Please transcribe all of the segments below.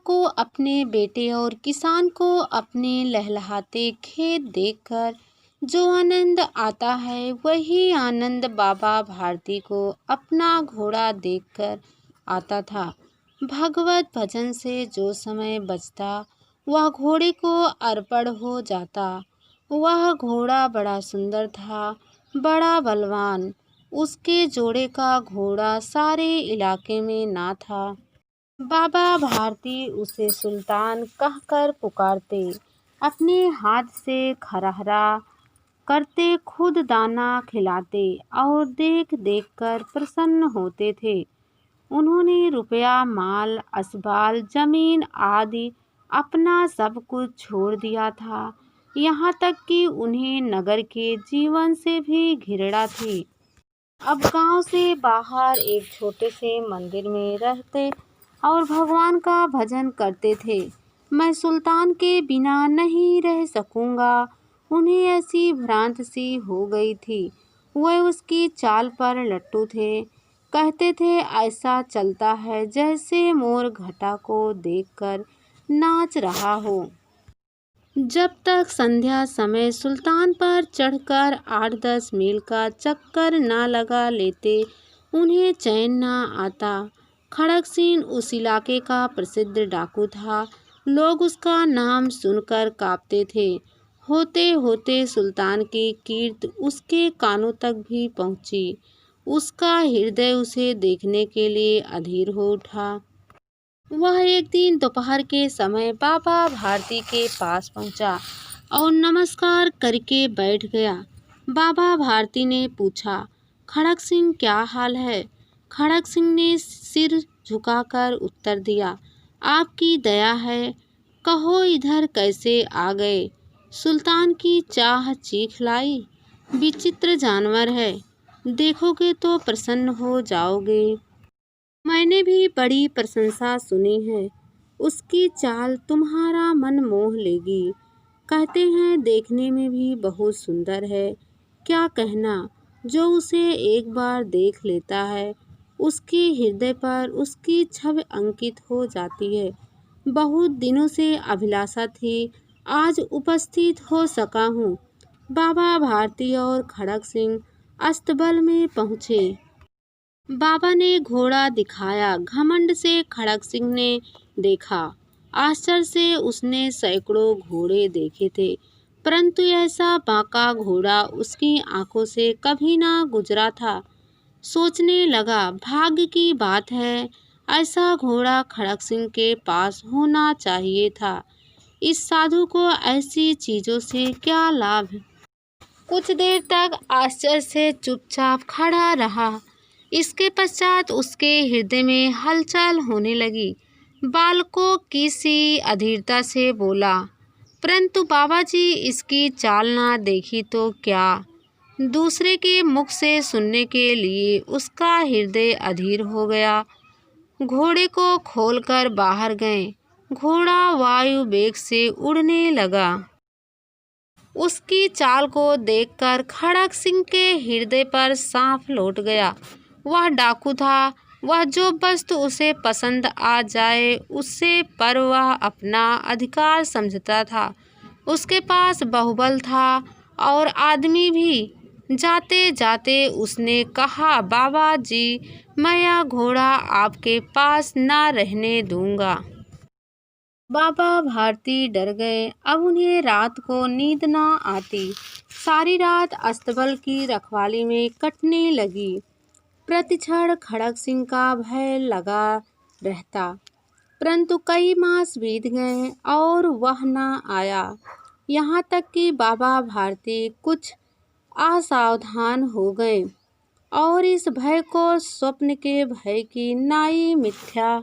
को अपने बेटे और किसान को अपने लहलहाते खेत देखकर जो आनंद आता है, वही आनंद बाबा भारती को अपना घोड़ा देखकर आता था। भगवत भजन से जो समय बचता, वह घोड़े को अर्पण हो जाता। वह घोड़ा बड़ा सुंदर था, बड़ा बलवान। उसके जोड़े का घोड़ा सारे इलाके में ना था। बाबा भारती उसे सुल्तान कहकर पुकारते, अपने हाथ से खरहरा करते, खुद दाना खिलाते और देख देख कर प्रसन्न होते थे। उन्होंने रुपया, माल, असबाल, जमीन आदि अपना सब कुछ छोड़ दिया था। यहाँ तक कि उन्हें नगर के जीवन से भी घृणा थी। अब गांव से बाहर एक छोटे से मंदिर में रहते और भगवान का भजन करते थे। मैं सुल्तान के बिना नहीं रह सकूंगा। उन्हें ऐसी भ्रांत सी हो गई थी। वह उसकी चाल पर लट्टू थे। कहते थे ऐसा चलता है जैसे मोर घटा को देखकर नाच रहा हो। जब तक संध्या समय सुल्तान पर चढ़कर 8-10 मील का चक्कर ना लगा लेते, उन्हें चैन ना आता। खड़क सिंह उस इलाके का प्रसिद्ध डाकू था। लोग उसका नाम सुनकर कांपते थे। होते होते सुल्तान की कीर्ति उसके कानों तक भी पहुंची। उसका हृदय उसे देखने के लिए अधीर हो उठा। वह एक दिन दोपहर के समय बाबा भारती के पास पहुंचा और नमस्कार करके बैठ गया। बाबा भारती ने पूछा, खड़क सिंह क्या हाल है? खड़क सिंह ने सिर झुकाकर उत्तर दिया, आपकी दया है। कहो इधर कैसे आ गए? सुल्तान की चाह चीख लाई। विचित्र जानवर है, देखोगे तो प्रसन्न हो जाओगे। मैंने भी बड़ी प्रशंसा सुनी है। उसकी चाल तुम्हारा मन मोह लेगी। कहते हैं देखने में भी बहुत सुंदर है। क्या कहना, जो उसे एक बार देख लेता है, उसके हृदय पर उसकी छवि अंकित हो जाती है। बहुत दिनों से अभिलाषा थी, आज उपस्थित हो सका हूँ। बाबा भारती और खड़क सिंह अस्तबल में पहुँचे। बाबा ने घोड़ा दिखाया। घमंड से खड़क सिंह ने देखा। आश्चर्य से उसने सैकड़ों घोड़े देखे थे, परंतु ऐसा बांका घोड़ा उसकी आंखों से कभी ना गुजरा था। सोचने लगा, भाग्य की बात है, ऐसा घोड़ा खड़क सिंह के पास होना चाहिए था। इस साधु को ऐसी चीजों से क्या लाभ? कुछ देर तक आश्चर्य से चुपचाप खड़ा रहा। इसके पश्चात उसके हृदय में हलचल होने लगी। बालकों की सी अधीरता से बोला, परंतु बाबा जी, इसकी चाल ना देखी तो क्या? दूसरे के मुख से सुनने के लिए उसका हृदय अधीर हो गया। घोड़े को खोलकर बाहर गए। घोड़ा वायु वेग से उड़ने लगा। उसकी चाल को देखकर खड़क सिंह के हृदय पर सांप लौट गया। वह डाकू था। वह जो वस्तु उसे पसंद आ जाए, उससे पर वह अपना अधिकार समझता था। उसके पास बाहुबल था और आदमी भी। जाते जाते उसने कहा, बाबा जी, मैं यह घोड़ा आपके पास ना रहने दूंगा। बाबा भारती डर गए। अब उन्हें रात को नींद ना आती। सारी रात अस्तबल की रखवाली में कटने लगी। प्रतिक्षण खड़क सिंह का भय लगा रहता, परंतु कई मास बीत गए और वह न आया। यहाँ तक कि बाबा भारती कुछ असावधान हो गए और इस भय को स्वप्न के भय की नाई मिथ्या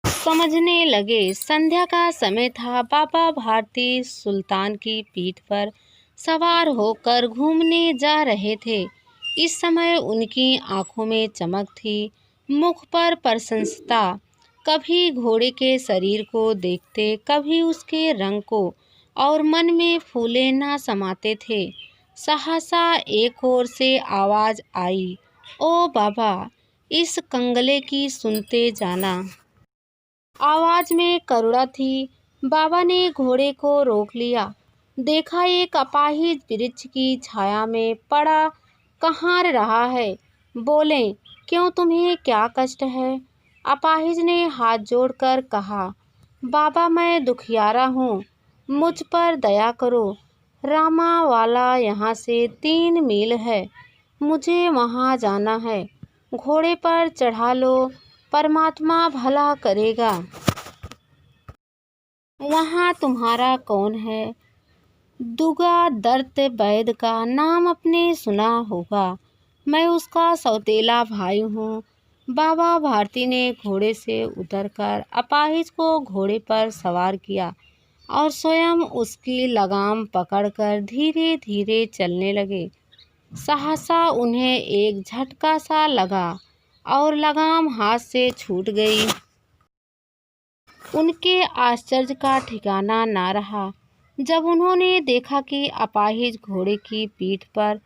समझने लगे। संध्या का समय था। बाबा भारती सुल्तान की पीठ पर सवार होकर घूमने जा रहे थे। इस समय उनकी आंखों में चमक थी, मुख पर प्रसन्नता। कभी घोड़े के शरीर को देखते, कभी उसके रंग को, और मन में फूले ना समाते थे। सहसा एक ओर से आवाज आई, ओ बाबा, इस कंगले की सुनते जाना। आवाज में करुणा थी। बाबा ने घोड़े को रोक लिया। देखा एक अपाहिज वृक्ष की छाया में पड़ा कहाँ रहा है। बोले, क्यों, तुम्हें क्या कष्ट है? अपाहिज ने हाथ जोड़कर कहा, बाबा मैं दुखियारा हूँ, मुझ पर दया करो। रामा वाला यहाँ से 3 मील है, मुझे वहाँ जाना है। घोड़े पर चढ़ा लो, परमात्मा भला करेगा। वहाँ तुम्हारा कौन है? दुगा दत्त वैद्य का नाम आपने सुना होगा, मैं उसका सौतेला भाई हूँ। बाबा भारती ने घोड़े से उतरकर अपाहिज को घोड़े पर सवार किया और स्वयं उसकी लगाम पकड़कर धीरे धीरे चलने लगे। सहसा उन्हें एक झटका सा लगा और लगाम हाथ से छूट गई। उनके आश्चर्य का ठिकाना ना रहा जब उन्होंने देखा कि अपाहिज घोड़े की पीठ पर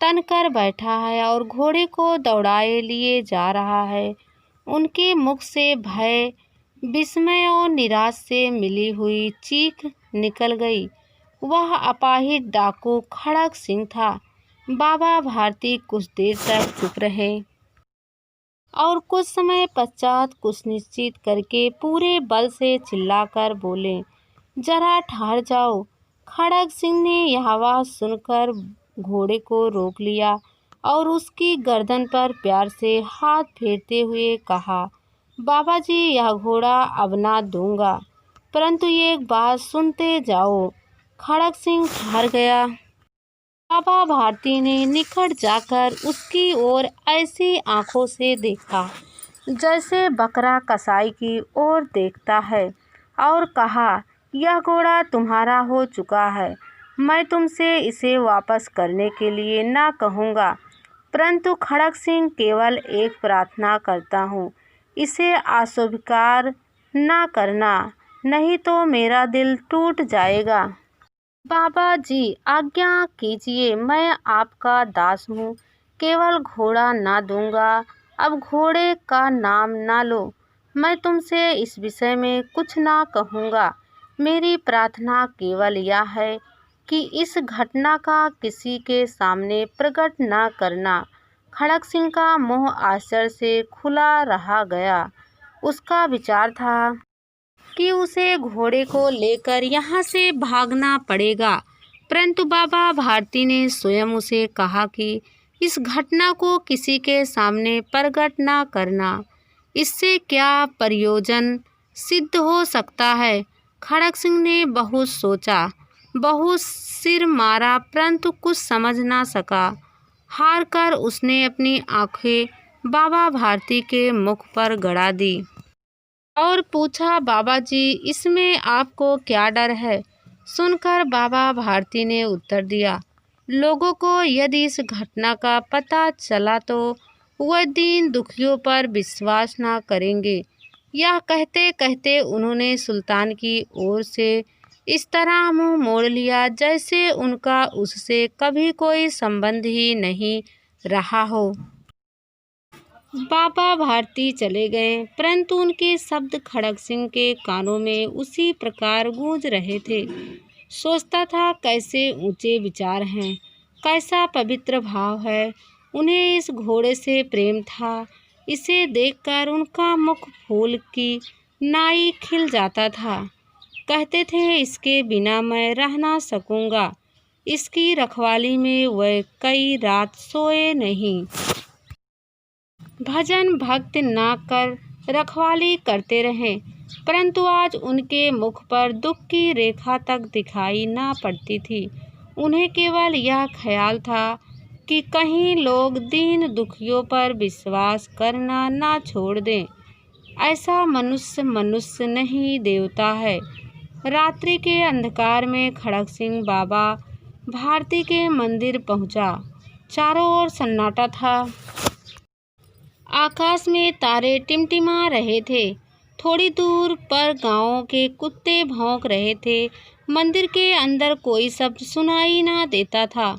तनकर बैठा है और घोड़े को दौड़ाए लिए जा रहा है। उनके मुख से भय, विस्मय और निराश से मिली हुई चीख निकल गई। वह अपाहिज डाकू खड़ग सिंह था। बाबा भारती कुछ देर तक चुप रहे और कुछ समय पश्चात कुछ निश्चित करके पूरे बल से चिल्लाकर बोले, जरा ठहर जाओ। खड़ग सिंह ने यह आवाज़ सुनकर घोड़े को रोक लिया और उसकी गर्दन पर प्यार से हाथ फेरते हुए कहा, बाबा जी यह घोड़ा अब ना दूंगा, परंतु एक बात सुनते जाओ। खड़ग सिंह ठहर गया। बाबा भारती ने निकट जाकर उसकी ओर ऐसी आंखों से देखा जैसे बकरा कसाई की ओर देखता है और कहा, यह घोड़ा तुम्हारा हो चुका है। मैं तुमसे इसे वापस करने के लिए ना कहूँगा, परंतु खड़ग सिंह केवल एक प्रार्थना करता हूँ, इसे अस्वीकार ना करना, नहीं तो मेरा दिल टूट जाएगा। बाबा जी आज्ञा कीजिए, मैं आपका दास हूँ, केवल घोड़ा ना दूंगा। अब घोड़े का नाम ना लो। मैं तुमसे इस विषय में कुछ ना कहूँगा। मेरी प्रार्थना केवल यह है कि इस घटना का किसी के सामने प्रकट ना करना। खड़ग सिंह का मुंह आश्चर्य से खुला रह गया। उसका विचार था कि उसे घोड़े को लेकर यहाँ से भागना पड़ेगा, परंतु बाबा भारती ने स्वयं उसे कहा कि इस घटना को किसी के सामने प्रकट ना करना। इससे क्या प्रयोजन सिद्ध हो सकता है? खड़ग सिंह ने बहुत सोचा, बहुत सिर मारा, परंतु कुछ समझ ना सका। हार कर उसने अपनी आंखें बाबा भारती के मुख पर गड़ा दी और पूछा, बाबा जी इसमें आपको क्या डर है? सुनकर बाबा भारती ने उत्तर दिया, लोगों को यदि इस घटना का पता चला तो वह दीन दुखियों पर विश्वास ना करेंगे। यह कहते कहते उन्होंने सुल्तान की ओर से इस तरह मुंह मोड़ लिया जैसे उनका उससे कभी कोई संबंध ही नहीं रहा हो। बाबा भारती चले गए, परंतु उनके शब्द खड़ग सिंह के कानों में उसी प्रकार गूंज रहे थे। सोचता था, कैसे ऊंचे विचार हैं, कैसा पवित्र भाव है। उन्हें इस घोड़े से प्रेम था। इसे देखकर उनका मुख फूल की नाई खिल जाता था। कहते थे, इसके बिना मैं रह ना सकूंगा। इसकी रखवाली में वह कई रात सोए नहीं। भजन भक्त ना कर रखवाली करते रहे, परंतु आज उनके मुख पर दुख की रेखा तक दिखाई ना पड़ती थी। उन्हें केवल यह ख्याल था कि कहीं लोग दीन दुखियों पर विश्वास करना ना छोड़ दें। ऐसा मनुष्य मनुष्य नहीं, देवता है। रात्रि के अंधकार में खड़ग सिंह बाबा भारती के मंदिर पहुंचा। चारों ओर सन्नाटा था। आकाश में तारे टिमटिमा रहे थे। थोड़ी दूर पर गांवों के कुत्ते भौंक रहे थे। मंदिर के अंदर कोई शब्द सुनाई ना देता था।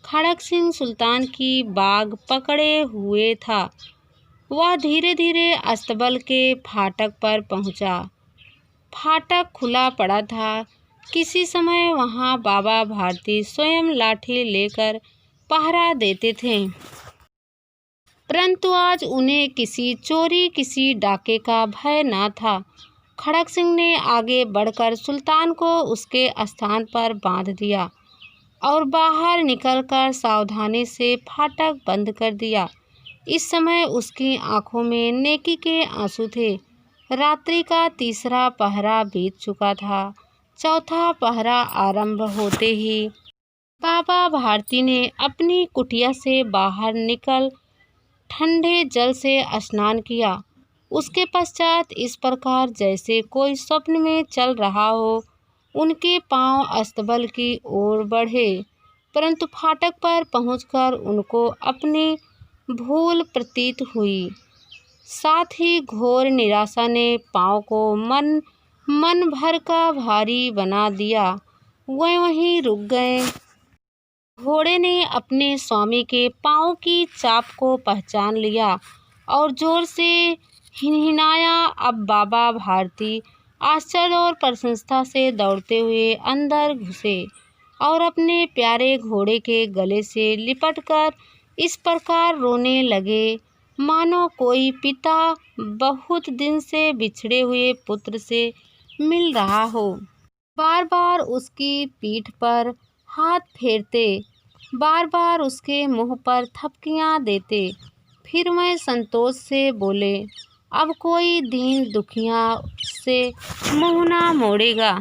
खड़ग सिंह सुल्तान की बाग पकड़े हुए था। वह धीरे धीरे अस्तबल के फाटक पर पहुंचा। फाटक खुला पड़ा था। किसी समय वहां बाबा भारती स्वयं लाठी लेकर पहरा देते थे, परंतु आज उन्हें किसी चोरी किसी डाके का भय न था। खड़क सिंह ने आगे बढ़कर सुल्तान को उसके स्थान पर बांध दिया और बाहर निकलकर सावधानी से फाटक बंद कर दिया। इस समय उसकी आंखों में नेकी के आंसू थे। रात्रि का तीसरा पहरा बीत चुका था। चौथा पहरा आरंभ होते ही बाबा भारती ने अपनी कुटिया से बाहर निकल ठंडे जल से स्नान किया। उसके पश्चात इस प्रकार जैसे कोई स्वप्न में चल रहा हो, उनके पांव अस्तबल की ओर बढ़े, परंतु फाटक पर पहुंचकर उनको अपनी भूल प्रतीत हुई। साथ ही घोर निराशा ने पांव को मन भर का भारी बना दिया। वह वहीं रुक गए। घोड़े ने अपने स्वामी के पांव की चाप को पहचान लिया और जोर से हिनहिनाया। अब बाबा भारती आश्चर्य और प्रसन्नता से दौड़ते हुए अंदर घुसे और अपने प्यारे घोड़े के गले से लिपटकर इस प्रकार रोने लगे, मानो कोई पिता बहुत दिन से बिछड़े हुए पुत्र से मिल रहा हो। बार बार उसकी पीठ पर हाथ फेरते, बार बार उसके मुंह पर थपकियां देते। फिर वह संतोष से बोले, अब कोई दीन दुखिया से मुंह ना मोड़ेगा।